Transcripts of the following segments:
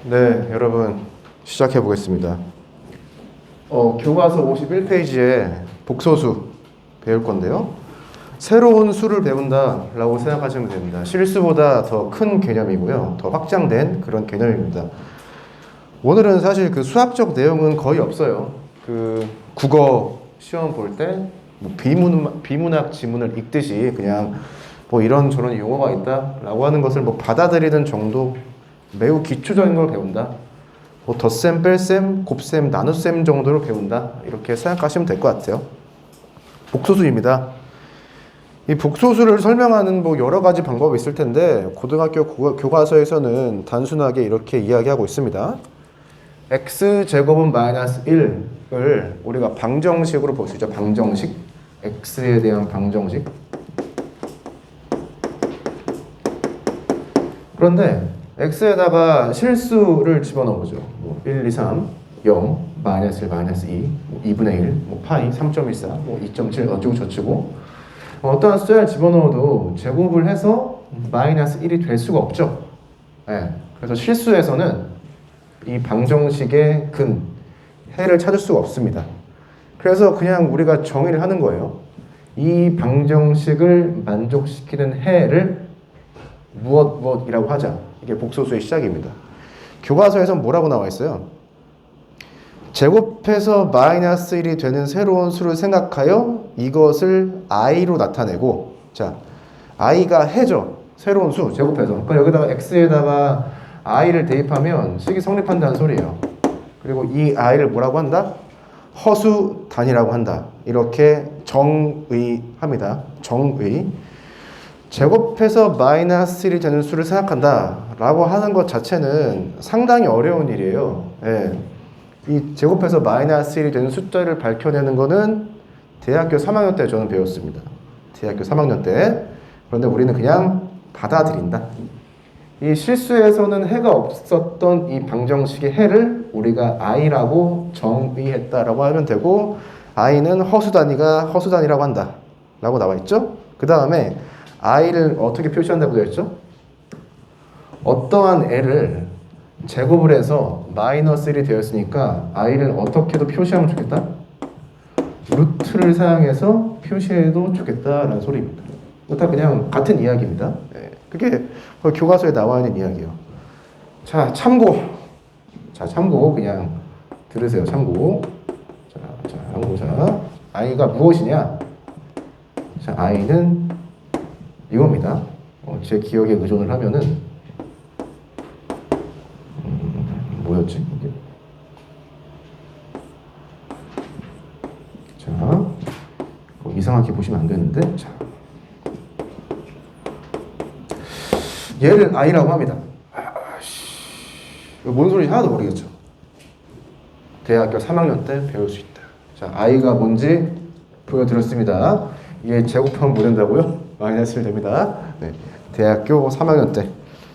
네, 여러분 시작해 보겠습니다. 교과서 51페이지에 복소수 배울 건데요. 새로운 수를 배운다라고 생각하시면 됩니다. 실수보다 더 큰 개념이고요. 더 확장된 그런 개념입니다. 오늘은 사실 그 수학적 내용은 거의 없어요. 그 국어 시험 볼 때 뭐 비문학 지문을 읽듯이 그냥 뭐 이런저런 용어가 있다라고 하는 것을 뭐 받아들이는 정도, 매우 기초적인 걸 배운다. 뭐 덧셈, 뺄셈, 곱셈, 나눗셈 정도로 배운다. 이렇게 생각하시면 될 것 같아요. 복소수입니다. 이 복소수를 설명하는 뭐 여러 가지 방법이 있을 텐데 고등학교 교과서에서는 단순하게 이렇게 이야기하고 있습니다. x제곱은 마이너스 1을 우리가 방정식으로 볼 수 있죠. 방정식. x에 대한 방정식. 그런데 x에다가 실수를 집어넣은 거죠. 뭐 1, 2, 3, 0, 마이너스 1, 마이너스 2, 뭐 2분의 1, 뭐 파이, 3.14, 뭐 2.7 어쩌고 저쩌고 어떠한 숫자를 집어넣어도 제곱을 해서 마이너스 1이 될 수가 없죠. 네. 그래서 실수에서는 이 방정식의 근, 해를 찾을 수가 없습니다. 그래서 그냥 우리가 정의를 하는 거예요. 이 방정식을 만족시키는 해를 무엇이라고 하자. 이게 복소수의 시작입니다. 교과서에서 뭐라고 나와 있어요? 제곱해서 마이너스 1이 되는 새로운 수를 생각하여 이것을 i로 나타내고, 자, i가 해죠. 새로운 수, 제곱해서. 그러니까 여기다가 x에다가 i를 대입하면 식이 성립한다는 소리예요. 그리고 이 i를 뭐라고 한다? 허수 단위라고 한다. 이렇게 정의합니다. 정의. 제곱해서 마이너스 1이 되는 수를 생각한다 라고 하는 것 자체는 상당히 어려운 일이에요. 예. 이 제곱해서 마이너스 1이 되는 숫자를 밝혀내는 거는 대학교 3학년 때 저는 배웠습니다. 대학교 3학년 때. 그런데 우리는 그냥 받아들인다. 이 실수에서는 해가 없었던 이 방정식의 해를 우리가 i라고 정의했다라고 하면 되고, i는 허수 단위라고 한다 라고 나와 있죠. 그 다음에 i를 어떻게 표시한다고 되어 있죠? 어떠한 애를 제곱을 해서 마이너스 1이 되었으니까 i를 어떻게도 표시하면 좋겠다? 루트를 사용해서 표시해도 좋겠다라는 소리입니다. 다 그냥 같은 이야기입니다. 그게 교과서에 나와 있는 이야기예요. 자, 참고. 자, 참고 그냥 들으세요. 참고. 자, i가 무엇이냐? 자, i는 이겁니다. 제 기억에 의존을 하면은 뭐였지? 이게? 자, 이상하게 보시면 안 되는데, 자, 얘를 i라고 합니다. 뭔 소리인지 하나도 모르겠죠. 대학교 3학년 때 배울 수 있다. 자, i가 뭔지 보여드렸습니다. 이게 제곱하면 뭐 된다고요? 마이너스 1 됩니다. 네. 대학교 3학년 때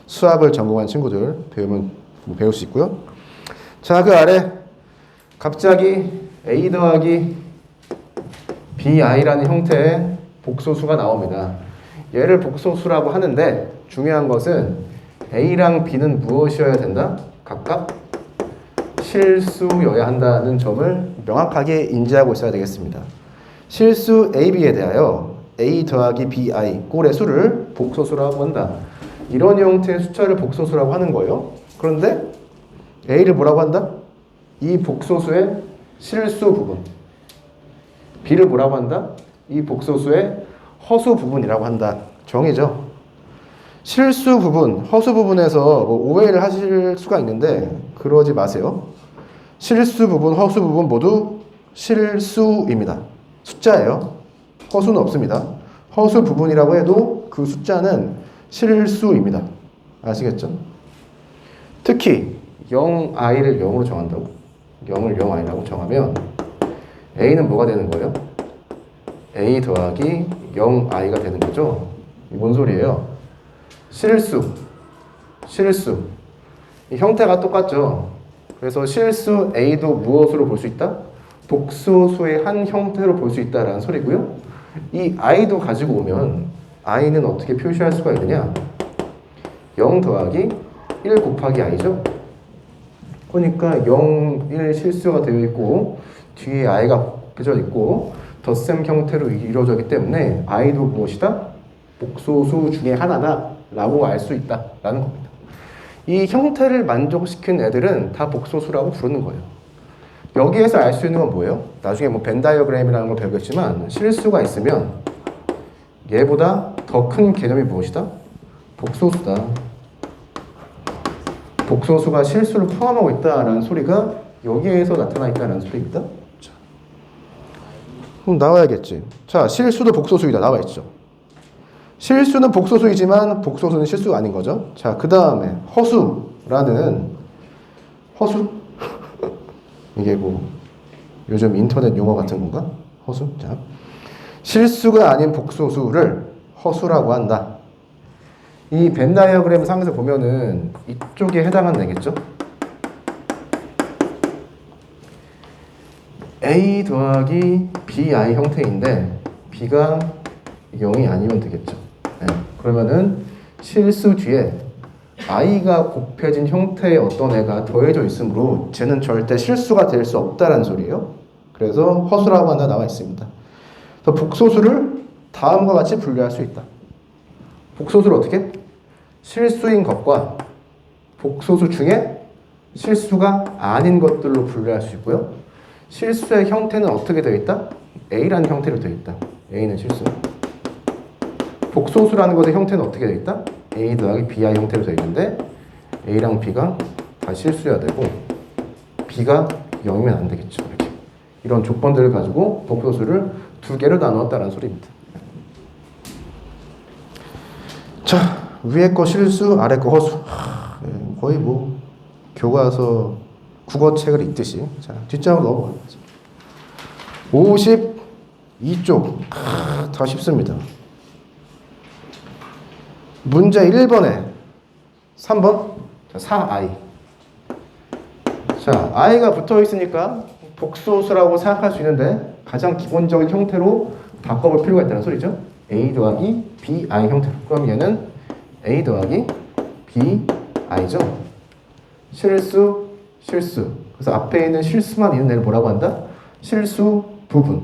수학을 전공한 친구들 배울 수 있고요. 자, 그 아래 갑자기 a 더하기 bi라는 형태의 복소수가 나옵니다. 얘를 복소수라고 하는데 중요한 것은 a랑 b는 무엇이어야 된다? 각각 실수여야 한다는 점을 명확하게 인지하고 있어야 되겠습니다. 실수 AB에 대하여 A 더하기 BI 꼴의 수를 복소수라고 한다. 이런 형태의 숫자를 복소수라고 하는 거예요. 그런데 A를 뭐라고 한다? 이 복소수의 실수 부분. B를 뭐라고 한다? 이 복소수의 허수 부분이라고 한다. 정의죠. 실수 부분, 허수 부분에서 뭐 오해를 하실 수가 있는데 그러지 마세요. 실수 부분, 허수 부분 모두 실수입니다. 숫자예요. 허수는 없습니다. 허수 부분이라고 해도 그 숫자는 실수입니다. 아시겠죠? 특히 0i를 0으로 정한다고, 0을 0i라고 정하면 a는 뭐가 되는 거예요? a 더하기 0i가 되는 거죠. 뭔 소리예요? 실수. 이 형태가 똑같죠. 그래서 실수 a도 무엇으로 볼 수 있다? 복소수의 한 형태로 볼 수 있다라는 소리고요. 이 i도 가지고 오면 i는 어떻게 표시할 수가 있느냐? 0 더하기 1 곱하기 i죠. 그러니까 0, 1 실수가 되어 있고 뒤에 i가 곱해져 있고 덧셈 형태로 이루어져 있기 때문에 i도 무엇이다? 복소수 중에 하나다 라고 알 수 있다 라는 겁니다. 이 형태를 만족시킨 애들은 다 복소수라고 부르는 거예요. 여기에서 알 수 있는 건 뭐예요? 나중에 뭐 벤 다이어그램이라는 걸 배우겠지만 실수가 있으면 얘보다 더 큰 개념이 무엇이다? 복소수다. 복소수가 실수를 포함하고 있다라는 소리가 여기에서 나타나 있다는 소리입니다. 자, 그럼 나와야겠지. 자, 실수도 복소수이다. 나와 있죠. 실수는 복소수이지만 복소수는 실수가 아닌 거죠. 자, 그 다음에 허수라는 허수? 이게 뭐 요즘 인터넷 용어 같은 건가? 허수? 자, 실수가 아닌 복소수를 허수라고 한다. 이 벤 다이어그램 상에서 보면은 이쪽에 해당하는 애겠죠? A 더하기 BI 형태인데 B가 0이 아니면 되겠죠. 네. 그러면은 실수 뒤에 i가 곱해진 형태의 어떤 애가 더해져 있으므로 쟤는 절대 실수가 될 수 없다는 소리예요. 그래서 허수라고 하나 나와 있습니다. 그래서 복소수를 다음과 같이 분류할 수 있다. 복소수를 어떻게? 실수인 것과 복소수 중에 실수가 아닌 것들로 분류할 수 있고요. 실수의 형태는 어떻게 되어 있다? A라는 형태로 되어 있다. A는 실수. 복소수라는 것의 형태는 어떻게 되어 있다? A 더하기 BI 형태로 되어 있는데 A랑 B가 다 실수여야 되고 B가 0이면 안 되겠죠. 이렇게. 이런 조건들을 가지고 복소수를 두 개로 나누었다는 소리입니다. 자, 위에 거 실수, 아래 거 허수. 거의 뭐 교과서 국어책을 읽듯이. 자, 뒷장으로 넘어가겠습니다. 52쪽. 더 쉽습니다. 문제 1번에 3번 4i. 자, i가 붙어 있으니까 복소수라고 생각할 수 있는데 가장 기본적인 형태로 바꿔볼 필요가 있다는 소리죠. a 더하기 bi 형태로. 그럼 얘는 a 더하기 bi죠. 실수, 실수. 그래서 앞에 있는 실수만 있는 애를 뭐라고 한다? 실수 부분.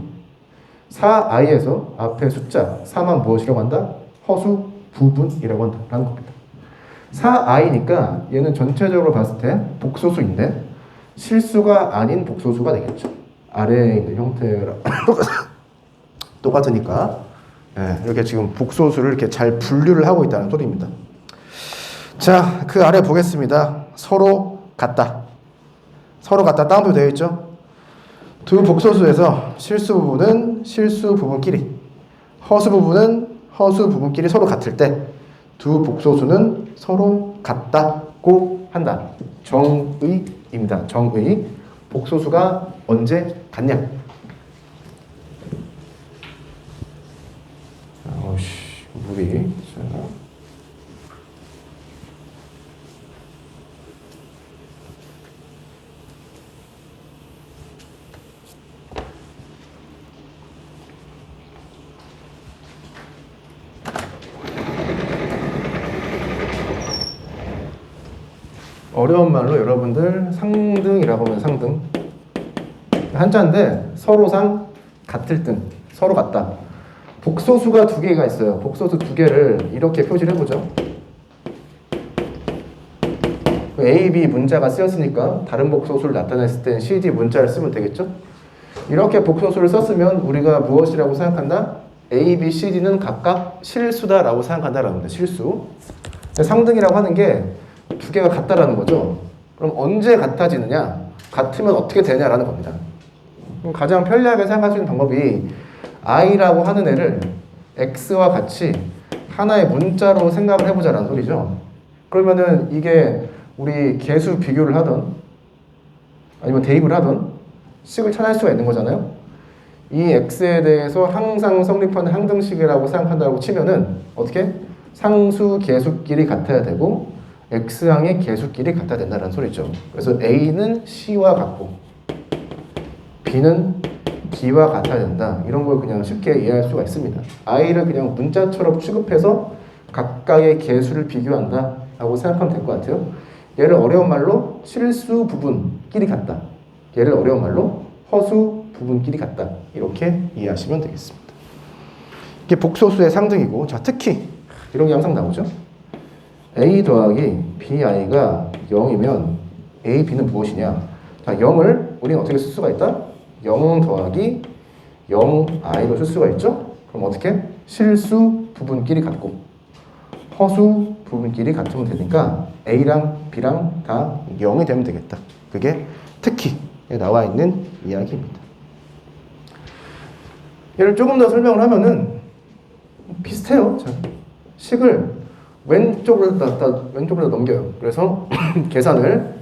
4i에서 앞에 숫자 4만 무엇이라고 한다? 허수 부분이라고 한다는 겁니다. 4i니까 얘는 전체적으로 봤을 때 복소수인데 실수가 아닌 복소수가 되겠죠. 아래에 있는 형태랑 똑같으니까 이렇게 지금 복소수를 이렇게 잘 분류를 하고 있다는 소리입니다. 자, 그 아래 보겠습니다. 서로 같다. 서로 같다. 다운표 되어 있죠. 두 복소수에서 실수 부분은 실수 부분끼리, 허수 부분은 허수 부분끼리 서로 같을 때 두 복소수는 서로 같다고 한다. 정의입니다. 정의. 복소수가 언제 같냐? 물이. 어려운 말로 여러분들 상등이라고 하면 상등. 한자인데 서로상 같을 등, 서로 같다. 복소수가 두 개가 있어요. 복소수 두 개를 이렇게 표시를 해보죠. A, B 문자가 쓰였으니까 다른 복소수를 나타냈을 때 C, D 문자를 쓰면 되겠죠? 이렇게 복소수를 썼으면 우리가 무엇이라고 생각한다? A, B, C, D는 각각 실수다라고 생각한다라는 겁니다. 실수. 상등이라고 하는 게 두 개가 같다라는 거죠. 그럼 언제 같아지느냐? 같으면 어떻게 되냐라는 겁니다. 그럼 가장 편리하게 생각할 수 있는 방법이 i라고 하는 애를 x와 같이 하나의 문자로 생각을 해보자라는 소리죠. 그러면은 이게 우리 개수 비교를 하던 아니면 대입을 하던 식을 찾을 수가 있는 거잖아요. 이 x에 대해서 항상 성립하는 항등식이라고 생각한다고 치면은 어떻게? 상수 계수끼리 같아야 되고 x항의 계수끼리 같아야 된다는 소리죠. 그래서 a는 c와 같고 b는 b와 같아야 된다. 이런 걸 그냥 쉽게 이해할 수가 있습니다. i를 그냥 문자처럼 취급해서 각각의 계수를 비교한다 라고 생각하면 될 것 같아요. 얘를 어려운 말로 실수 부분끼리 같다. 얘를 어려운 말로 허수 부분끼리 같다. 이렇게 이해하시면 되겠습니다. 이게 복소수의 상등이고, 자, 특히 이런 게 항상 나오죠. a 더하기 bi가 0이면 a, b는 무엇이냐? 자, 0을 우리는 어떻게 쓸 수가 있다? 0 더하기 0i로 쓸 수가 있죠? 그럼 어떻게? 실수 부분끼리 같고 허수 부분끼리 같으면 되니까 a랑 b랑 다 0이 되면 되겠다. 그게 특히 나와 있는 이야기입니다. 얘를 조금 더 설명을 하면은 비슷해요. 자, 식을 왼쪽으로 넘겨요. 그래서 계산을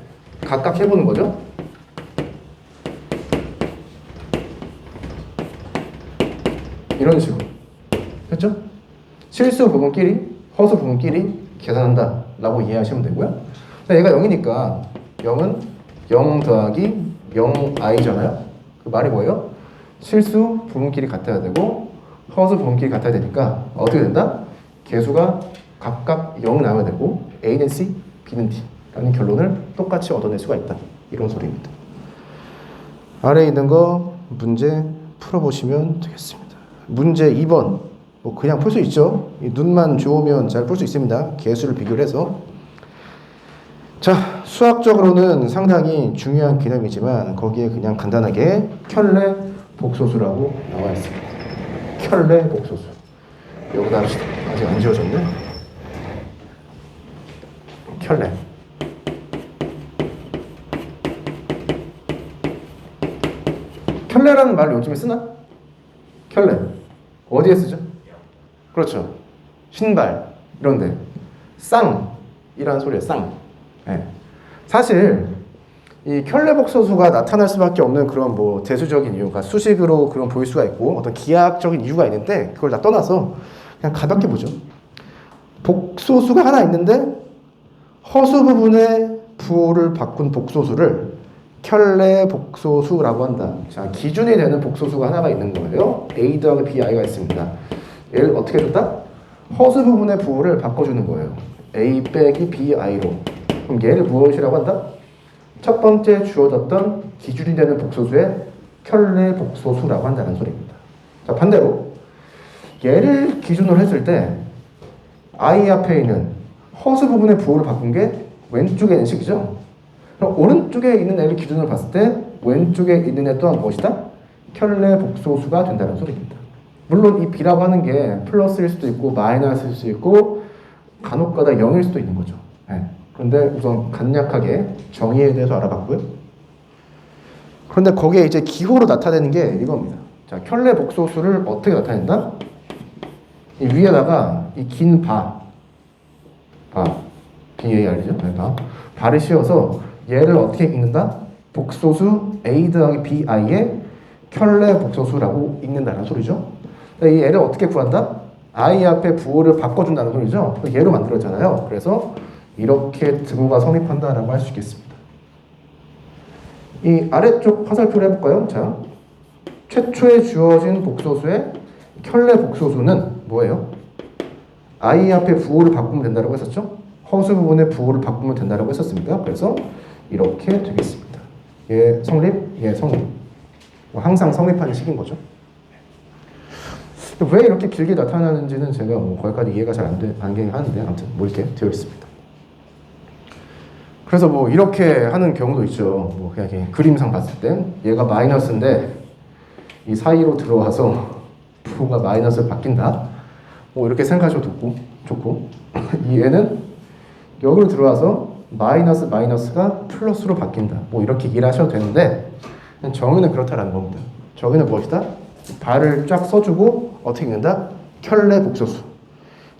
각각 해보는 거죠. 이런 식으로. 됐죠? 실수 부분끼리, 허수 부분끼리 계산한다 라고 이해하시면 되고요. 얘가 0이니까 0은 0 더하기 0i잖아요. 그 말이 뭐예요? 실수 부분끼리 같아야 되고 허수 부분끼리 같아야 되니까 어떻게 된다? 개수가 각각 0 나와야 되고 A는 C, B는 D 라는 결론을 똑같이 얻어낼 수가 있다. 이런 소리입니다. 아래에 있는 거 문제 풀어보시면 되겠습니다. 문제 2번 뭐 그냥 풀 수 있죠. 눈만 좋으면 잘 풀 수 있습니다. 개수를 비교를 해서. 자, 수학적으로는 상당히 중요한 개념이지만 거기에 그냥 간단하게 켤레 복소수라고 나와 있습니다. 켤레 복소수. 여기다 합시다. 아직 안 지워졌네. 켤레. 켤레라는 말을 요즘에 쓰나? 켤레. 어디에 쓰죠? 그렇죠. 신발 이런데. 쌍이라는 소리예요. 쌍. 네. 사실 이 켤레 복소수가 나타날 수밖에 없는 그런 뭐 대수적인 이유가 수식으로 그런 보일 수가 있고 어떤 기하학적인 이유가 있는데 그걸 다 떠나서 그냥 가볍게 보죠. 복소수가 하나 있는데 허수 부분의 부호를 바꾼 복소수를 켤레 복소수라고 한다. 자, 기준이 되는 복소수가 하나가 있는 거예요. a 더하기 bi가 있습니다. 얘를 어떻게 줬다? 허수 부분의 부호를 바꿔주는 거예요. a 빼기 bi로. 그럼 얘를 무엇이라고 한다? 첫 번째 주어졌던 기준이 되는 복소수의 켤레 복소수라고 한다는 소리입니다. 자, 반대로 얘를 기준으로 했을 때 i 앞에 있는 허수 부분의 부호를 바꾼 게 왼쪽에 있는 식이죠. 그럼 오른쪽에 있는 애를 기준으로 봤을 때 왼쪽에 있는 애 또한 무엇이다? 켤레 복소수가 된다는 소리입니다. 물론 이 b라고 하는 게 플러스일 수도 있고 마이너스일 수도 있고 간혹가다 0일 수도 있는 거죠. 네. 그런데 우선 간략하게 정의에 대해서 알아봤고요. 그런데 거기에 이제 기호로 나타내는 게 이겁니다. 자, 켤레 복소수를 어떻게 나타낸다? 이 위에다가 이 긴 BAR이죠. 네, 바를 씌워서 얘를 어떻게 읽는다? 복소수 A 더하기 BI의 켤레 복소수라고 읽는다는 소리죠. 이 얘를 어떻게 구한다? I 앞에 부호를 바꿔준다는 소리죠. 얘로 만들었잖아요. 그래서 이렇게 등호가 성립한다라고 할 수 있겠습니다. 이 아래쪽 화살표를 해볼까요? 자, 최초에 주어진 복소수의 켤레 복소수는 뭐예요? I 앞에 부호를 바꾸면 된다고 했었죠? 허수 부분의 부호를 바꾸면 된다고 했었습니다. 그래서 이렇게 되겠습니다. 얘 성립, 얘 성립. 항상 성립하는 식인 거죠. 왜 이렇게 길게 나타나는지는 제가 뭐 거기까지 이해가 잘 안 하는데 아무튼 뭐 이렇게 되어 있습니다. 그래서 뭐 이렇게 하는 경우도 있죠. 뭐 그냥 이렇게 그림상 봤을 때 얘가 마이너스인데 이 사이로 들어와서 부호가 마이너스로 바뀐다. 뭐 이렇게 생각하셔도 좋고 이 얘는 여기로 들어와서 마이너스가 플러스로 바뀐다. 뭐 이렇게 이해를 하셔도 되는데 정의는 그렇다라는 겁니다. 정의는 무엇이다? 발을 쫙 써주고 어떻게 읽는다? 켤레 복소수.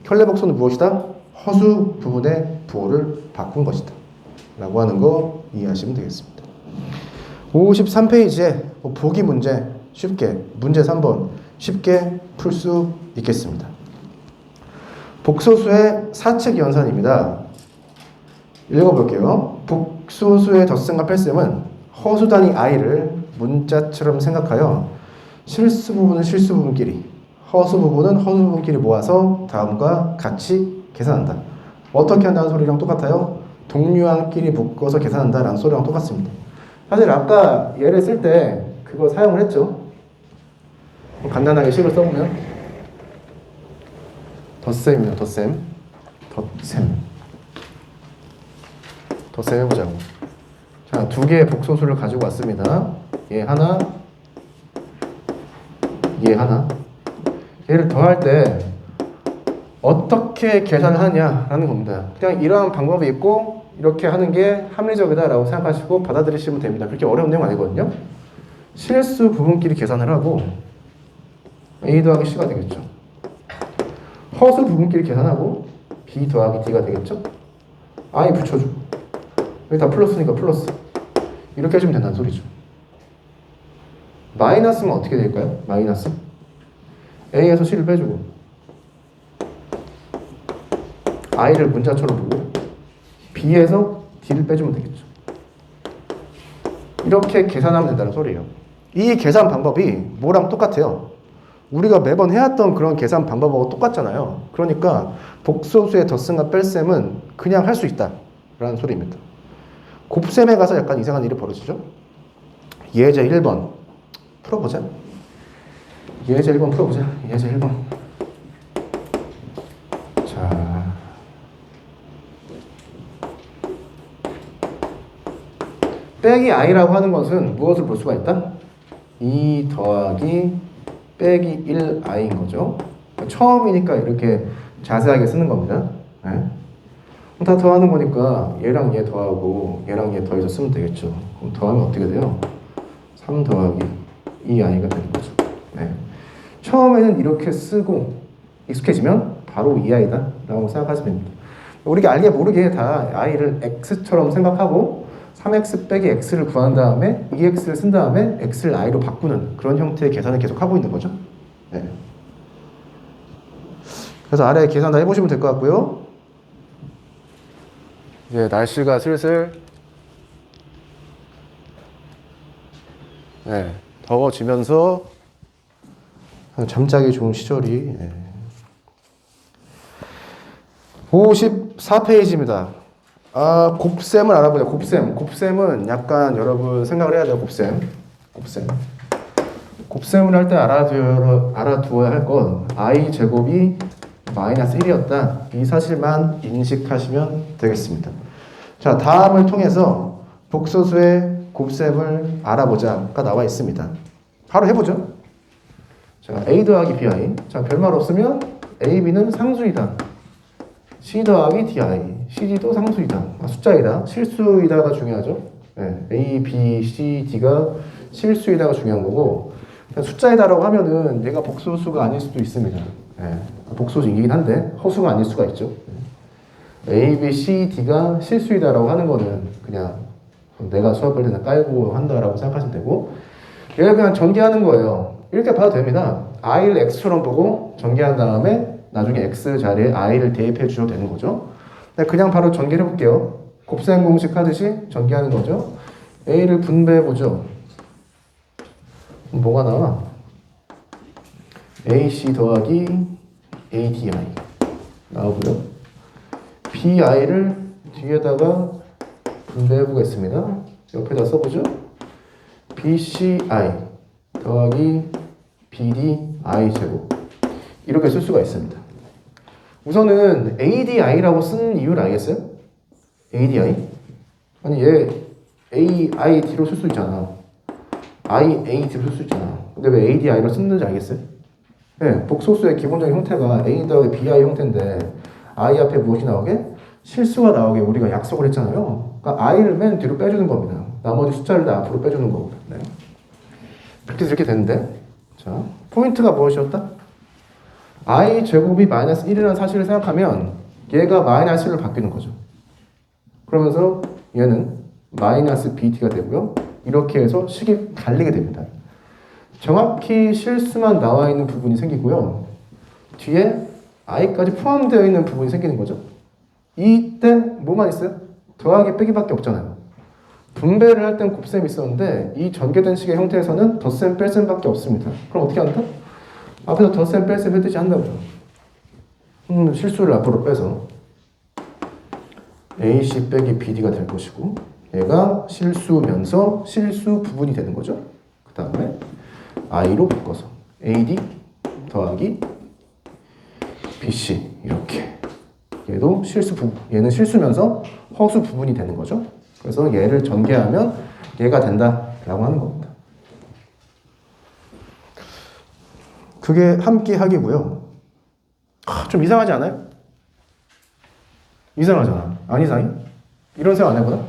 켤레 복소는 무엇이다? 허수 부분의 부호를 바꾼 것이다. 라고 하는 거 이해하시면 되겠습니다. 53페이지에 보기 문제 쉽게, 문제 3번 쉽게 풀 수 있겠습니다. 복소수의 사칙 연산입니다. 읽어볼게요. 복소수의 덧셈과 뺄셈은 허수 단위 i를 문자처럼 생각하여 실수 부분은 실수 부분끼리, 허수 부분은 허수 부분끼리 모아서 다음과 같이 계산한다. 어떻게 한다는 소리랑 똑같아요? 동류항끼리 묶어서 계산한다라는 소리랑 똑같습니다. 사실 아까 얘를 쓸 때 그거 사용을 했죠. 간단하게 식을 써보면 덧셈이요. 덧셈 해보자고. 자, 두 개의 복소수를 가지고 왔습니다. 얘 하나, 얘 하나. 얘를 더할 때 어떻게 계산을 하냐라는 겁니다. 그냥 이러한 방법이 있고 이렇게 하는 게 합리적이다라고 생각하시고 받아들이시면 됩니다. 그렇게 어려운 내용 아니거든요. 실수 부분끼리 계산을 하고 A 더하기 C가 되겠죠. 허수 부분끼리 계산하고 B 더하기 D가 되겠죠. I 붙여주고 여기 다 플러스니까 플러스 이렇게 해주면 된다는 소리죠. 마이너스면 어떻게 될까요? 마이너스 A에서 C를 빼주고 I를 문자처럼 보고 B에서 D를 빼주면 되겠죠. 이렇게 계산하면 된다는 소리예요. 이 계산 방법이 뭐랑 똑같아요? 우리가 매번 해왔던 그런 계산 방법하고 똑같잖아요. 그러니까 복소수의 덧셈과 뺄셈은 그냥 할 수 있다 라는 소리입니다. 곱셈에 가서 약간 이상한 일이 벌어지죠. 예제 1번 풀어보자. 예제 1번 풀어보자. 예제 1번. 자, 빼기 i라고 하는 것은 무엇을 볼 수가 있다? 2 더하기 빼기 1i인 거죠. 처음이니까 이렇게 자세하게 쓰는 겁니다. 네. 다 더하는 거니까 얘랑 얘 더하고 얘랑 얘 더해서 쓰면 되겠죠. 그럼 더하면 어떻게 돼요? 3 더하기 2i가 되는 거죠. 네. 처음에는 이렇게 쓰고 익숙해지면 바로 2i다 라고 생각하시면 됩니다. 우리가 알게 모르게 다 i를 x처럼 생각하고 3x 빼기 x를 구한 다음에 2x를 쓴 다음에 x를 i로 바꾸는 그런 형태의 계산을 계속 하고 있는 거죠. 네. 그래서 아래 계산 다 해보시면 될 것 같고요. 이제 날씨가 슬슬 더워지면서 잠자기 좋은 시절이 54페이지입니다. 곱셈을 알아보자. 곱셈은 약간 여러분 생각을 해야 돼요. 곱셈을 할 때 알아두어야 할 건 i 제곱이 마이너스 1이었다. 이 사실만 인식하시면 되겠습니다. 자, 다음을 통해서 복소수의 곱셈을 알아보자가 나와 있습니다. 바로 해보죠. 자, a 더하기 bi. 자, 별말 없으면 a, b는 상수이다. c 더하기 di. cd도 상수이다. 숫자이다. 실수이다가 중요하죠. 네, a, b, c, d가 실수이다가 중요한 거고 숫자이다라고 하면은 얘가 복소수가 아닐 수도 있습니다. 네, 복소수이긴 한데 허수가 아닐 수가 있죠. a, b, c, d가 실수이다라고 하는 거는 그냥 내가 수학을 그냥 깔고 한다라고 생각하시면 되고 얘를 그냥 전개하는 거예요. 이렇게 봐도 됩니다. i를 x처럼 보고 전개한 다음에 나중에 x 자리에 i를 대입해 주셔도 되는 거죠. 그냥 바로 전개를 해볼게요. 곱셈 공식 하듯이 전개하는 거죠. a를 분배해보죠. 뭐가 나와? ac 더하기 adi 나오고요. bi를 뒤에다가 분배해보겠습니다. 옆에다 써보죠. bci 더하기 bdi 제곱 이렇게 쓸 수가 있습니다. 우선은 ADI라고 쓴 이유를 알겠어요? ADI? 아니 얘 AID로 쓸 수 있잖아. IAD로 쓸 수 있잖아. 근데 왜 ADI로 쓰는지 알겠어요? 네, 복소수의 기본적인 형태가 A 더하기 BI 형태인데 I 앞에 무엇이 나오게? 실수가 나오게 우리가 약속을 했잖아요. 그러니까 I를 맨 뒤로 빼주는 겁니다. 나머지 숫자를 다 앞으로 빼주는 거고. 네. 이렇게 되는데 자, 포인트가 무엇이었다? i 제곱이 마이너스 1이라는 사실을 생각하면 얘가 마이너스 1로 바뀌는 거죠. 그러면서 얘는 마이너스 bt가 되고요. 이렇게 해서 식이 갈리게 됩니다. 정확히 실수만 나와 있는 부분이 생기고요. 뒤에 i까지 포함되어 있는 부분이 생기는 거죠. 이때 뭐만 있어요? 더하기 빼기밖에 없잖아요. 분배를 할 땐 곱셈이 있었는데 이 전개된 식의 형태에서는 덧셈 뺄셈밖에 없습니다. 그럼 어떻게 한다? 앞에서 덧셈 뺄셈 했듯이 한다고요. 실수를 앞으로 빼서 AC 빼기 BD가 될 것이고 얘가 실수면서 실수 부분이 되는 거죠. 그 다음에 I로 바꿔서 AD 더하기 BC 이렇게 얘도 실수 부분, 얘는 실수면서 허수 부분이 되는 거죠. 그래서 얘를 전개하면 얘가 된다라고 하는 겁니다. 그게 함께 하기고요. 좀 이상하지 않아요? 이상하잖아. 안 이상해? 이런 생각 안 해보나?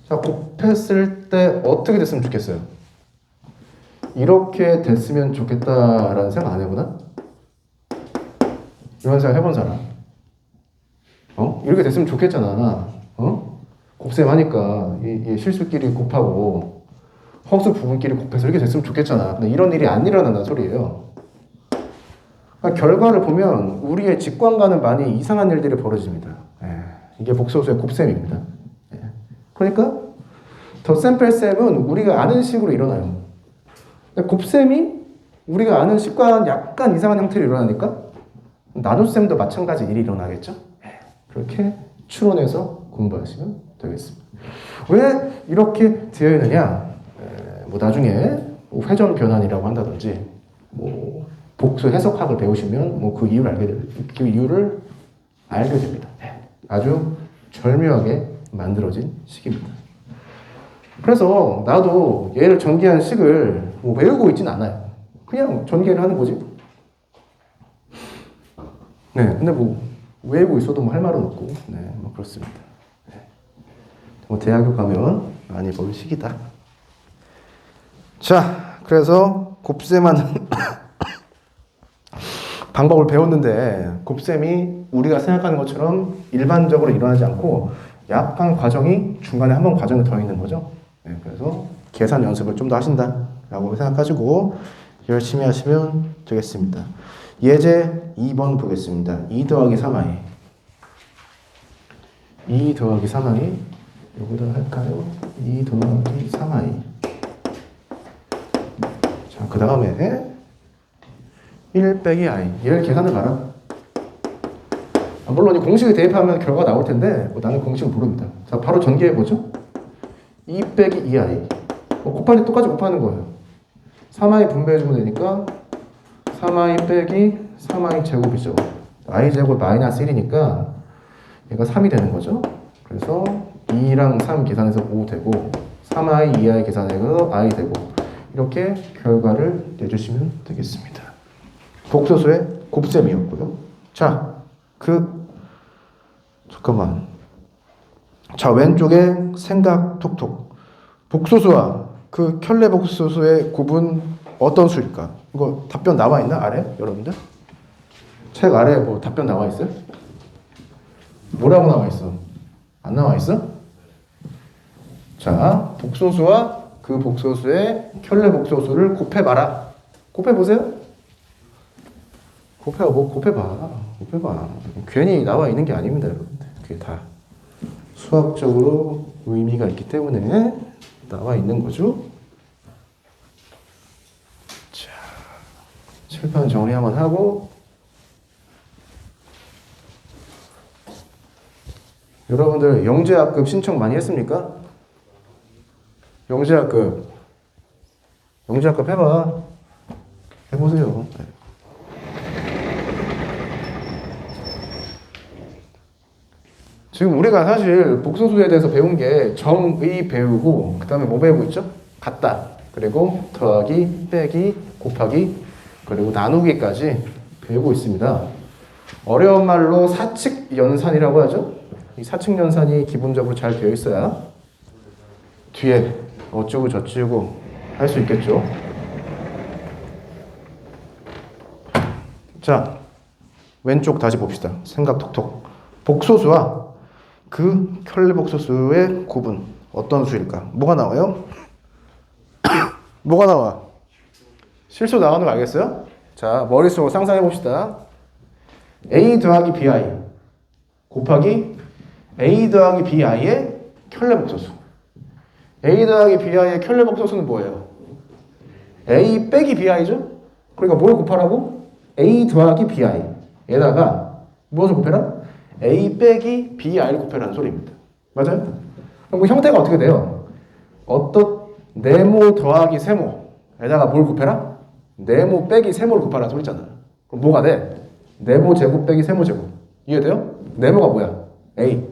자, 곱했을 때 어떻게 됐으면 좋겠어요? 이렇게 됐으면 좋겠다라는 생각 안 해보나? 이런 생각 해본 사람? 이렇게 됐으면 좋겠잖아. 곱셈 하니까 이 실수끼리 곱하고 허수 부분끼리 곱해서 이렇게 됐으면 좋겠잖아. 근데 이런 일이 안 일어난다는 소리예요. 그러니까 결과를 보면 우리의 직관과는 많이 이상한 일들이 벌어집니다. 이게 복소수의 곱셈입니다. 그러니까 덧셈 뺄셈은 우리가 아는 식으로 일어나요. 곱셈이 우리가 아는 식과는 약간 이상한 형태로 일어나니까 나눗셈도 마찬가지 일이 일어나겠죠. 그렇게 추론해서 공부하시면 되겠습니다. 왜 이렇게 되어 있느냐? 뭐 나중에 회전 변환이라고 한다든지 뭐 복수 해석학을 배우시면 뭐 그 이유를 알게 됩니다. 아주 절묘하게 만들어진 식입니다. 그래서 나도 얘를 전개한 식을 뭐 외우고 있진 않아요. 그냥 전개를 하는 거지. 근데 뭐 외우고 있어도 뭐 할 말은 없고, 뭐 그렇습니다. 뭐 대학교 가면 많이 볼 식이다. 자, 그래서 곱셈하는 방법을 배웠는데 곱셈이 우리가 생각하는 것처럼 일반적으로 일어나지 않고 약간 과정이 중간에 한 번 과정이 더 있는 거죠. 그래서 계산 연습을 좀 더 하신다라고 생각하시고 열심히 하시면 되겠습니다. 예제 2번 보겠습니다. 2 더하기 3i 2 더하기 3i 여기다 할까요? 2 더하기 3i 자, 그 다음에 1 빼기 i 얘를 계산을 봐라. 물론 이 공식을 대입하면 결과가 나올 텐데 나는 공식을 모릅니다. 자, 바로 전개해보죠. 2 빼기 2i 곱할 때 똑같이 곱하는 거예요. 3i 분배해주면 되니까 3i 빼기 3i 제곱이죠. i 제곱 마이너스 1이니까 얘가 3이 되는 거죠. 그래서 2랑 3 계산해서 5 되고 3i, 2i 계산해서 i 되고 이렇게 결과를 내주시면 되겠습니다. 복소수의 곱셈이었고요. 자, 잠깐만. 자, 왼쪽에 생각 톡톡. 복소수와 그 켤레 복소수의 곱은 어떤 수일까? 이거 답변 나와 있나? 아래? 여러분들? 책 아래에 뭐 답변 나와 있어요? 뭐라고 나와 있어? 안 나와 있어? 자, 복소수와 그 복소수의 켤레 복소수를 곱해봐라. 곱해보세요. 곱해봐. 괜히 나와 있는 게 아닙니다, 여러분들. 그게 다 수학적으로 의미가 있기 때문에 나와 있는 거죠. 자, 칠판 정리 한번 하고 여러분들 영재학급 신청 많이 했습니까? 영재학급 해보세요. 지금 우리가 사실 복소수에 대해서 배운 게 정의 배우고 그 다음에 뭐 배우고 있죠? 같다. 그리고 더하기, 빼기, 곱하기, 그리고 나누기까지 배우고 있습니다. 어려운 말로 사칙연산이라고 하죠. 이 사칙연산이 기본적으로 잘 되어 있어야 뒤에 어쩌고 저쩌고 할 수 있겠죠. 자, 왼쪽 다시 봅시다. 생각 톡톡. 복소수와 그 켤레 복소수의 곱은 어떤 수일까? 뭐가 나와요? 뭐가 나와? 실수 나오는 거 알겠어요? 자, 머릿속으로 상상해 봅시다. a 더하기 bi 곱하기 a 더하기 bi의 켤레 복소수. a 더하기 bi의 켤레 복소수는 뭐예요? a 빼기 bi죠? 그러니까 뭘 곱하라고? a 더하기 bi 에다가 무엇을 곱해라? a 빼기 bi를 곱해라는 소리입니다. 맞아요? 그럼 그 형태가 어떻게 돼요? 어떤 네모 더하기 세모에다가 뭘 곱해라? 네모 빼기 세모를 곱하라는 소리잖아. 그럼 뭐가 돼? 네모 제곱 빼기 세모 제곱. 이해돼요? 네모가 뭐야? A.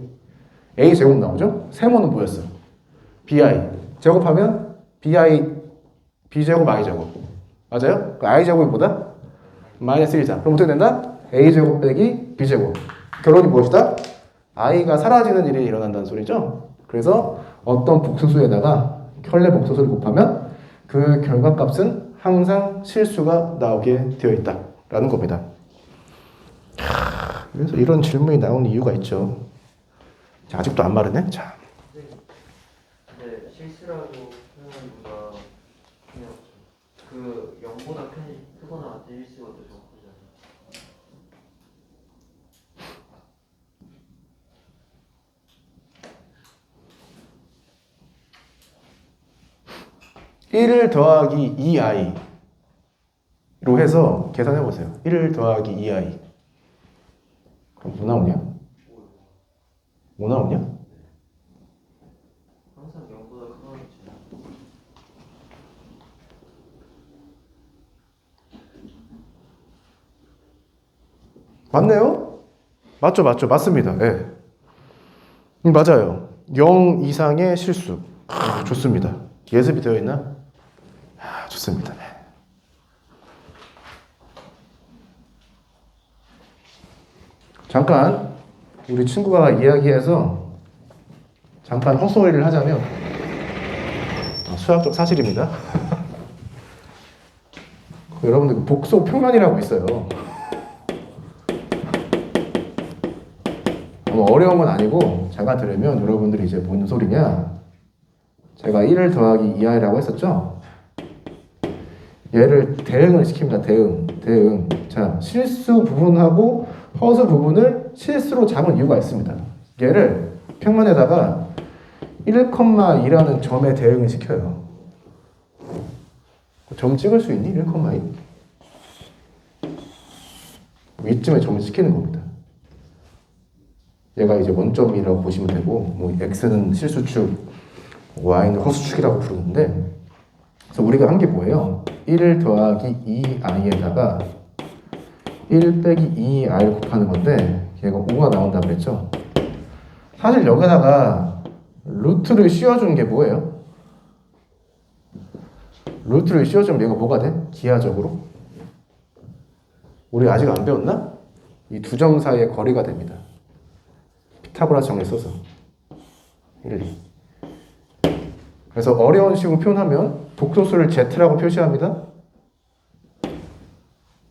A 제곱 나오죠? 세모는 뭐였어? BI. 제곱하면 BI, B제곱, I제곱. 맞아요? 그 I제곱이 뭐다? 마이너스 1이자. 그럼 어떻게 된다? A제곱 빼기 B제곱. 결론이 무엇이다? I가 사라지는 일이 일어난다는 소리죠? 그래서 어떤 복소수에다가 켤레 복소수를 곱하면 그 결과값은 항상 실수가 나오게 되어 있다라는 겁니다. 그래서 이런 질문이 나온 이유가 있죠. 자, 아직도 안 마르네? 자. 근데 실수라고 표현하는 이유가 그냥 그 0보다 크거나 같은 일수가 더 정확하잖아요. 1 더하기 2i로 해서 계산해 보세요. 1 더하기 2i. 그럼 뭐 나오냐? 뭐 나오냐? 항상 0보다 크거나 맞네요? 맞죠, 맞죠, 맞습니다. 예. 맞아요. 0 이상의 실수. 좋습니다. 예습이 되어 있나? 좋습니다. 네. 잠깐 우리 친구가 이야기해서 잠깐 헛소리를 하자면 수학적 사실입니다. 여러분들 복소 평면이라고 있어요. 어려운 건 아니고 제가 들으면 여러분들이 이제 무슨 소리냐, 제가 1 더하기 2i라고 했었죠. 얘를 대응을 시킵니다. 대응. 자, 실수 부분하고 허수 부분을 실수로 잡은 이유가 있습니다. 얘를 평면에다가 1,2라는 점에 대응을 시켜요. 점 찍을 수 있니? 1,2. 이쯤에 점을 시키는 겁니다. 얘가 이제 원점이라고 보시면 되고, 뭐 x는 실수축, y는 허수축이라고 부르는데, 그래서 우리가 한 게 뭐예요? 1 더하기 2i에다가 1 빼기 2i 곱하는 건데, 얘가 5가 나온다고 그랬죠? 사실 여기다가 루트를 씌워주는 게 뭐예요? 루트를 씌워주면 얘가 뭐가 돼? 기하적으로? 우리 아직 안 배웠나? 이 두 점 사이의 거리가 됩니다. 피타고라스 정리 써서 1, 2. 그래서 어려운 식으로 표현하면 복소수를 z라고 표시합니다.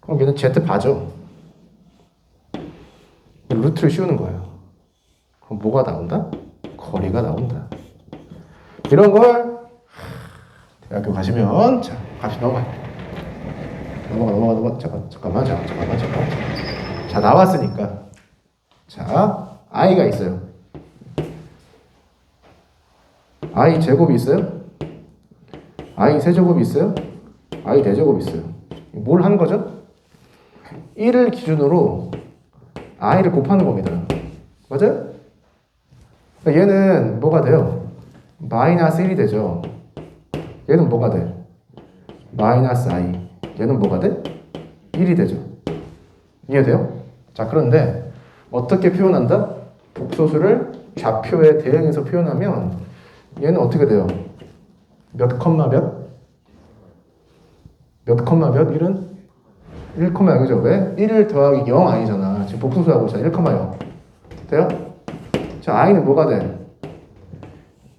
그럼 얘는 z바죠. 루트를 씌우는 거예요. 그럼 뭐가 나온다? 거리가 나온다. 이런 걸 대학교 가시면, 자, 같이 넘어가. 잠깐만. 자, 나왔으니까. 자, i가 있어요. i 제곱이 있어요? i 세제곱이 있어요? i 대제곱이 있어요. 뭘 하는 거죠? 1을 기준으로 i를 곱하는 겁니다. 맞아요? 얘는 뭐가 돼요? 마이너스 1이 되죠. 얘는 뭐가 돼? 마이너스 i. 얘는 뭐가 돼? 1이 되죠. 이해돼요? 자, 그런데 어떻게 표현한다? 복소수를 좌표에 대응해서 표현하면 얘는 어떻게 돼요? 몇 컴마 몇? 몇 컴마 몇? 1은 1,0이죠. 왜? 1 더하기 0 아니잖아. 지금 복소수하고 있잖아. 1,0. 돼요? 자, i는 뭐가 돼?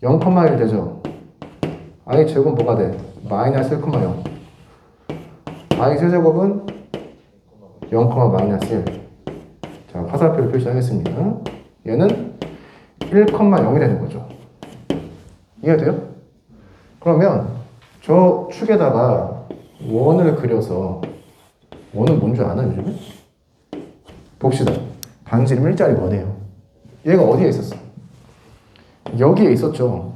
0,1 되죠. i 제곱은 뭐가 돼? 마이너스 1,0. i 세제곱은 0, 마이너스 1. 자, 화살표를 표시하겠습니다. 얘는 1,0이 되는 거죠. 이해돼요? 그러면 저 축에다가 원을 그려서, 원은 뭔 줄 아나 요즘에? 봅시다. 반지름 일자리 원이에요. 얘가 어디에 있었어? 여기에 있었죠.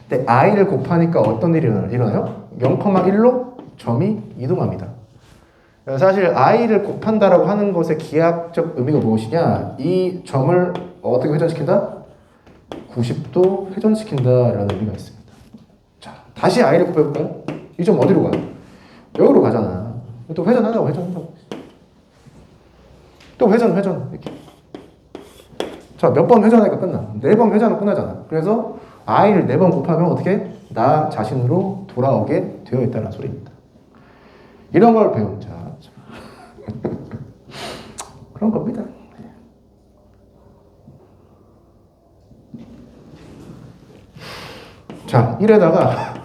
근데 i를 곱하니까 어떤 일이 일어나요? 0,1로 점이 이동합니다. 사실 i를 곱한다라고 하는 것의 기하학적 의미가 무엇이냐? 이 점을 어떻게 회전시킨다? 90도 회전시킨다라는 의미가 있습니다. 자, 다시 i를 곱해볼까요? 이 점 어디로 가요? 여기로 가잖아. 또 회전한다고. 또 회전 이렇게. 자, 몇 번 회전하니까 끝나. 4번 회전하면 끝나잖아. 그래서 i를 4번 곱하면 어떻게? 나 자신으로 돌아오게 되어 있다는 소리입니다. 이런 걸 배우자. 그런 겁니다. 자, 1에다가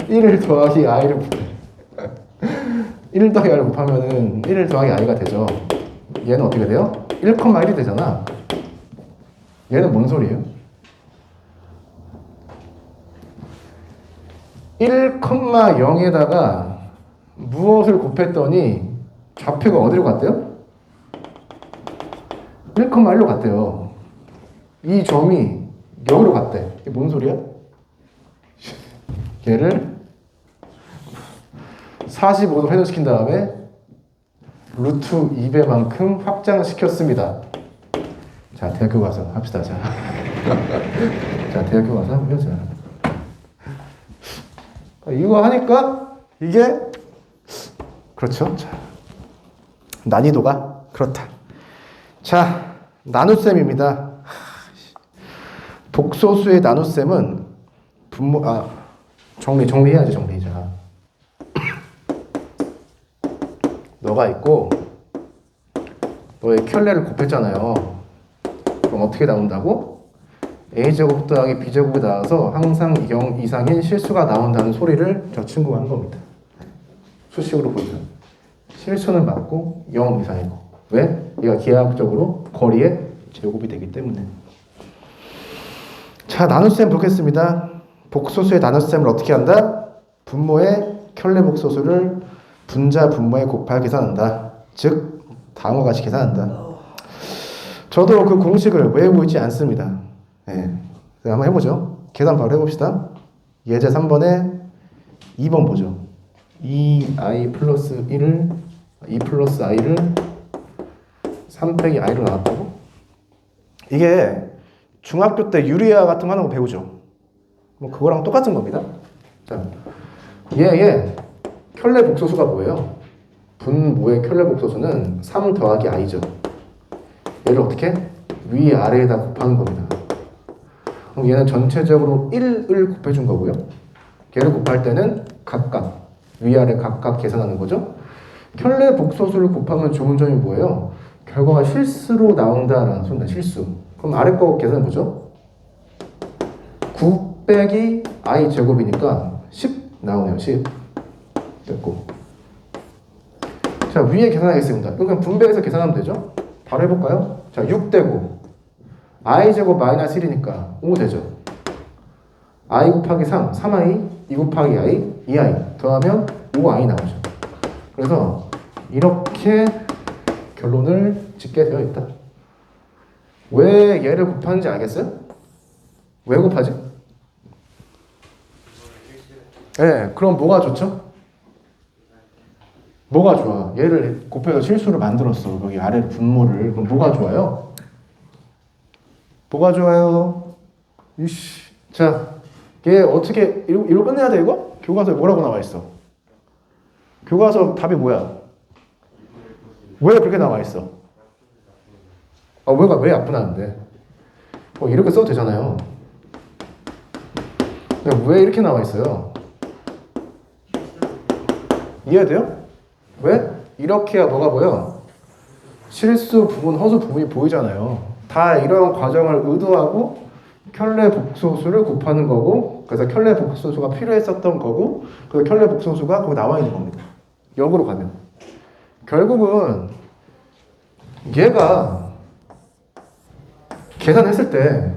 1을 더하기 i를 곱해. 1 더하기 i를 곱하면은 1 더하기 i가 되죠. 얘는 어떻게 돼요? 1,1이 되잖아. 얘는 뭔 소리예요? 1,0에다가 무엇을 곱했더니 좌표가 어디로 갔대요? 1,1로 갔대요. 이 점이 여기로 갔대. 이게 뭔 소리야? 얘를 45도 회전시킨 다음에 루트 2배만큼 확장시켰습니다. 자, 대학교 가서 합시다. 자, 대학교 가서 하고요. 자, 이거 하니까 이게 그렇죠. 자, 난이도가 그렇다. 자, 나눗셈입니다. 복소수의 나눗셈은 정리해야지. 자, 너가 있고 너의 켤레를 곱했잖아요. 그럼 어떻게 나온다고? a제곱 더하기 b제곱이 나와서 항상 0 이상인 실수가 나온다는 소리를 저 친구가 한 겁니다. 수식으로 보면 실수는 맞고 0 이상이고. 왜? 얘가 기하학적으로 거리의 제곱이 되기 때문에. 자, 나눗셈 보겠습니다. 복소수의 나눗셈을 어떻게 한다? 분모의 켤레 복소수를 분자 분모에 곱하여 계산한다. 즉 다음과 같이 계산한다. 저도 그 공식을 외우고 있지 않습니다. 네. 한번 해보죠. 계산 바로 해봅시다. 예제 3번에 2번 보죠. 2i 플러스 1을 2 플러스 i를 3 빼기 i로 나왔다고? 이게 중학교 때 유리화 같은 거 하는 거 배우죠. 뭐 그거랑 똑같은 겁니다. 자, 얘 켤레 복소수가 뭐예요? 분모의 켤레 복소수는 3 더하기 i죠. 얘를 어떻게? 위 아래에다 곱하는 겁니다. 그럼 얘는 전체적으로 1을 곱해준 거고요. 얘를 곱할 때는 각각 위아래 각각 계산하는 거죠. 켤레 복소수를 곱하면 좋은 점이 뭐예요? 결과가 실수로 나온다라는 소리다. 실수. 그럼 아래 거 계산해 보죠. 9 빼기 i 제곱이니까 10 나오네요. 10 됐고. 자, 위에 계산하겠습니다. 그럼 분배해서 계산하면 되죠. 바로 해볼까요? 자, 6 되고 i 제곱 마이너스 1이니까 5 되죠. i 곱하기 3, 3i, 2 곱하기 i, 2i 더하면 5i 나오죠. 그래서 이렇게 결론을 짓게 되어 있다. 왜 얘를 곱하는지 알겠어요? 왜 곱하지? 네, 그럼 뭐가 좋죠? 뭐가 좋아? 얘를 곱해서 실수를 만들었어. 여기 아래 분모를. 그럼 뭐가 좋아요? 뭐가 좋아요? 이씨. 자, 얘 어떻게 이거 끝내야 돼 이거? 교과서에 뭐라고 나와 있어? 교과서 답이 뭐야? 왜 그렇게 나와 있어? 왜 약분하는데? 이렇게 써도 되잖아요. 왜 이렇게 나와 있어요? 이해돼요? 왜? 이렇게 해야 뭐가 보여? 실수 부분, 허수 부분이 보이잖아요. 다 이런 과정을 의도하고 켤레 복소수를 곱하는 거고, 그래서 켤레 복소수가 필요했었던 거고, 그 켤레 복소수가 거기 나와 있는 겁니다. 역으로 가면 결국은 얘가 계산했을 때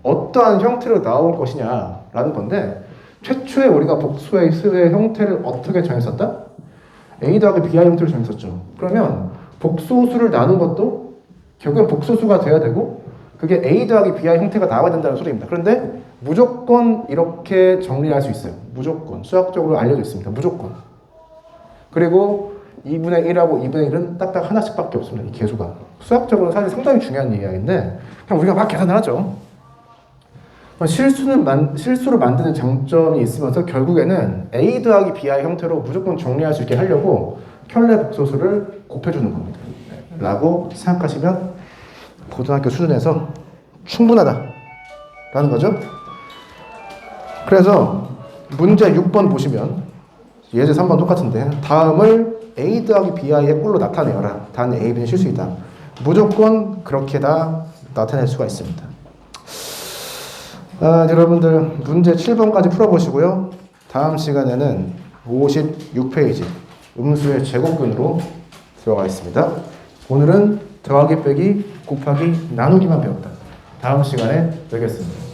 어떠한 형태로 나올 것이냐라는 건데, 최초에 우리가 복수의 수의 형태를 어떻게 정했었다? A 더하기 BI 형태로 정했었죠. 그러면 복소수를 나눈 것도 결국엔 복소수가 돼야 되고, 그게 A 더하기 BI 형태가 나와야 된다는 소리입니다. 그런데 무조건 이렇게 정리할 수 있어요. 무조건. 수학적으로 알려져 있습니다. 무조건. 그리고 2분의 1하고 2분의 1은 딱딱 하나씩밖에 없습니다. 이 개수가. 수학적으로 사실 상당히 중요한 이야기인데 그냥 우리가 막 계산을 하죠. 실수로 만드는 장점이 있으면서 결국에는 A 더하기 BI 형태로 무조건 정리할 수 있게 하려고 켤레 복소수를 곱해주는 겁니다. 라고 생각하시면 고등학교 수준에서 충분하다라는 거죠. 그래서 문제 6번 보시면 예제 3번 똑같은데 다음을 A 더하기 BI의 꼴로 나타내어라. 단 A, B는 실수이다. 무조건 그렇게 다 나타낼 수가 있습니다. 여러분들 문제 7번까지 풀어보시고요. 다음 시간에는 56페이지 음수의 제곱근으로 들어가겠습니다. 오늘은 더하기 빼기 곱하기 나누기만 배웠다. 다음 시간에 뵙겠습니다.